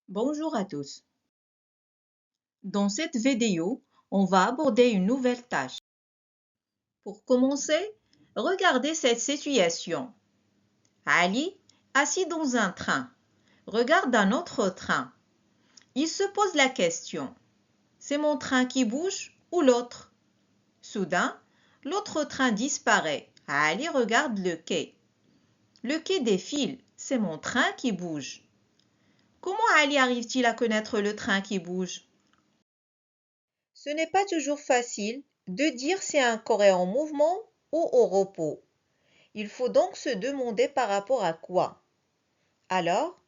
Bonjour à tous. Dans cette vidéo, on va aborder une nouvelle tâche. Pour commencer, regardez cette situation. Ali, assis dans un train, regarde un autre train. Il se pose la question, c'est mon train qui bouge ou l'autre? Soudain, l'autre train disparaît. Ali regarde le quai. Le quai défile, c'est mon train qui bouge. Comment Ali arrive-t-il à connaître le train qui bouge? Ce n'est pas toujours facile de dire si un corps est en mouvement ou au repos. Il faut donc se demander par rapport à quoi. Alors,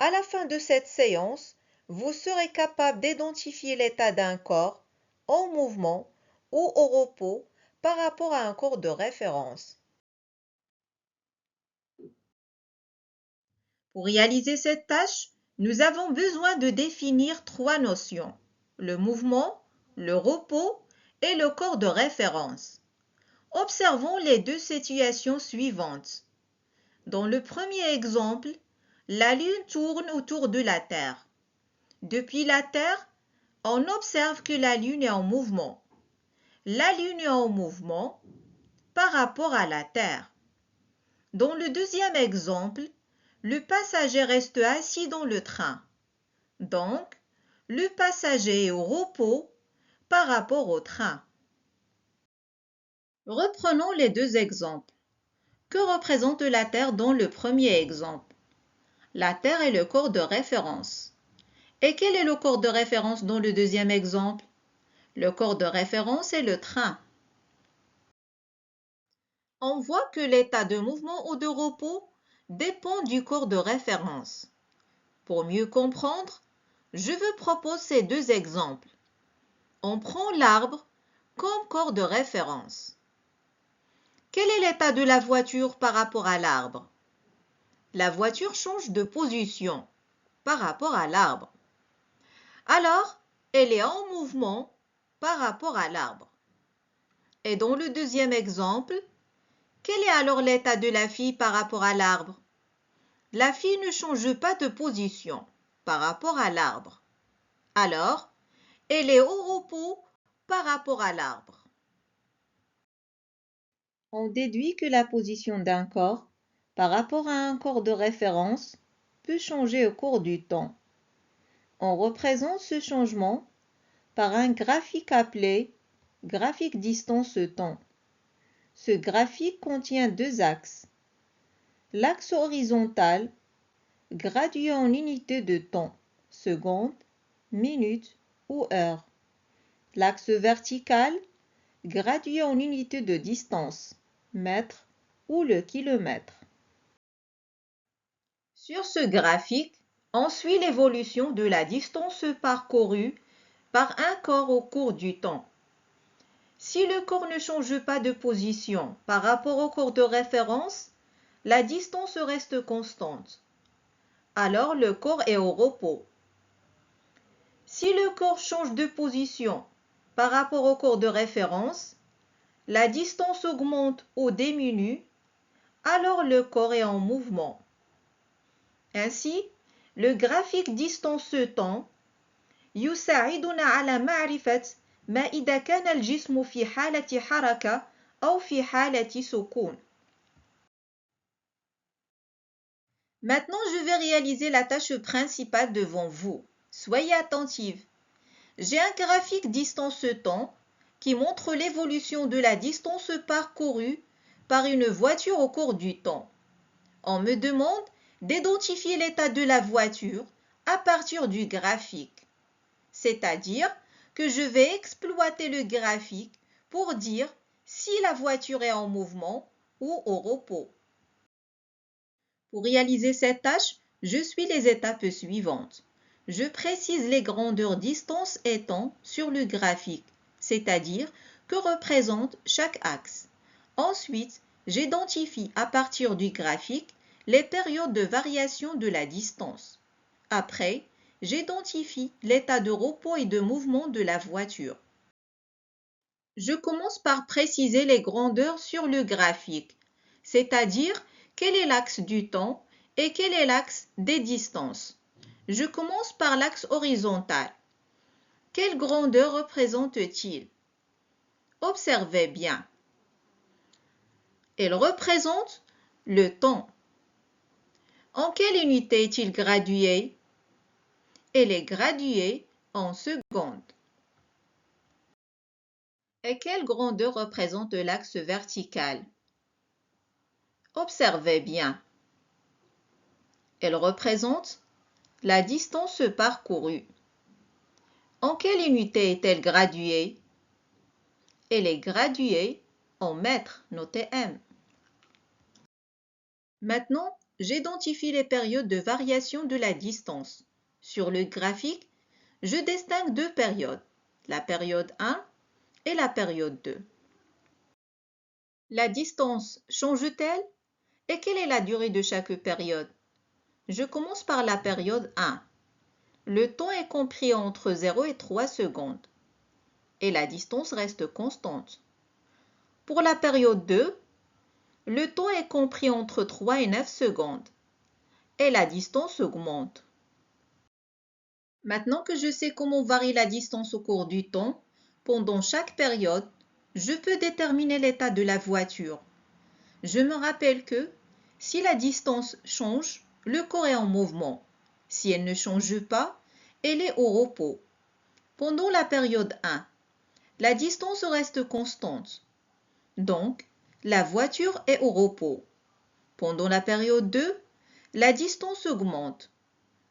à la fin de cette séance, vous serez capable d'identifier l'état d'un corps en mouvement ou au repos par rapport à un corps de référence. Pour réaliser cette tâche, nous avons besoin de définir trois notions, le mouvement, le repos et le corps de référence. Observons les deux situations suivantes. Dans le premier exemple, la Lune tourne autour de la Terre. Depuis la Terre, on observe que la Lune est en mouvement. La Lune est en mouvement par rapport à la Terre. Dans le deuxième exemple, le passager reste assis dans le train. Donc, le passager est au repos par rapport au train. Reprenons les deux exemples. Que représente la Terre dans le premier exemple? La Terre est le corps de référence. Et quel est le corps de référence dans le deuxième exemple? Le corps de référence est le train. On voit que l'état de mouvement ou de repos dépend du corps de référence. Pour mieux comprendre, je vous propose ces deux exemples. On prend l'arbre comme corps de référence. Quel est l'état de la voiture par rapport à l'arbre? La voiture change de position par rapport à l'arbre. Alors, elle est en mouvement par rapport à l'arbre. Et dans le deuxième exemple, quel est alors l'état de la fille par rapport à l'arbre? La fille ne change pas de position par rapport à l'arbre. Alors, elle est au repos par rapport à l'arbre. On déduit que la position d'un corps par rapport à un corps de référence peut changer au cours du temps. On représente ce changement par un graphique appelé graphique distance-temps. Ce graphique contient deux axes. L'axe horizontal, gradué en unités de temps, secondes, minutes ou heures. L'axe vertical, gradué en unités de distance, mètres ou le kilomètre. Sur ce graphique, on suit l'évolution de la distance parcourue par un corps au cours du temps. Si le corps ne change pas de position par rapport au corps de référence, la distance reste constante. Alors le corps est au repos. Si le corps change de position par rapport au corps de référence, la distance augmente ou diminue, alors le corps est en mouvement. Ainsi, le graphique distance-temps يساعدنا على معرفة ما إذا كان الجسم في حالة حركة أو في حالة سكون. Maintenant, je vais réaliser la tâche principale devant vous. Soyez attentifs. J'ai un graphique distance-temps qui montre l'évolution de la distance parcourue par une voiture au cours du temps. On me demande d'identifier l'état de la voiture à partir du graphique. C'est-à-dire que je vais exploiter le graphique pour dire si la voiture est en mouvement ou au repos. Pour réaliser cette tâche, je suis les étapes suivantes. Je précise les grandeurs distance et temps sur le graphique, c'est-à-dire que représente chaque axe. Ensuite, j'identifie à partir du graphique les périodes de variation de la distance. Après, j'identifie l'état de repos et de mouvement de la voiture. Je commence par préciser les grandeurs sur le graphique, c'est-à-dire quel est l'axe du temps et quel est l'axe des distances. Je commence par l'axe horizontal. Quelle grandeur représente-t-il? Observez bien. Il représente le temps. En quelle unité est-il gradué? Il est gradué en secondes. Et quelle grandeur représente l'axe vertical? Observez bien. Elle représente la distance parcourue. En quelle unité est-elle graduée? Elle est graduée en mètres, notez M. Maintenant, j'identifie les périodes de variation de la distance. Sur le graphique, je distingue deux périodes, la période 1 et la période 2. La distance change-t-elle? Et quelle est la durée de chaque période? Je commence par la période 1. Le temps est compris entre 0 et 3 secondes et la distance reste constante. Pour la période 2, le temps est compris entre 3 et 9 secondes et la distance augmente. Maintenant que je sais comment varie la distance au cours du temps, pendant chaque période, je peux déterminer l'état de la voiture. Je me rappelle que si la distance change, le corps est en mouvement. Si elle ne change pas, elle est au repos. Pendant la période 1, la distance reste constante. Donc, la voiture est au repos. Pendant la période 2, la distance augmente.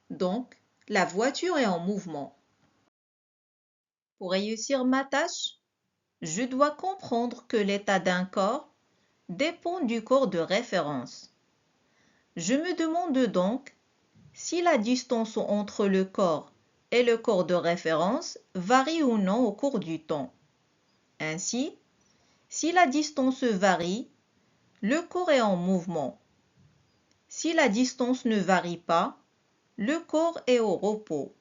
Donc, la voiture est en mouvement. Pour réussir ma tâche, je dois comprendre que l'état d'un corps dépend du corps de référence. Je me demande donc si la distance entre le corps et le corps de référence varie ou non au cours du temps. Ainsi, si la distance varie, le corps est en mouvement. Si la distance ne varie pas, le corps est au repos.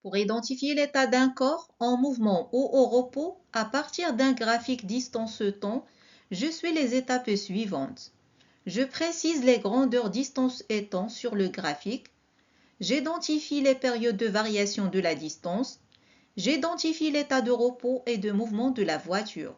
Pour identifier l'état d'un corps en mouvement ou au repos, à partir d'un graphique distance-temps, je suis les étapes suivantes. Je précise les grandeurs distance et temps sur le graphique. J'identifie les périodes de variation de la distance. J'identifie l'état de repos et de mouvement de la voiture.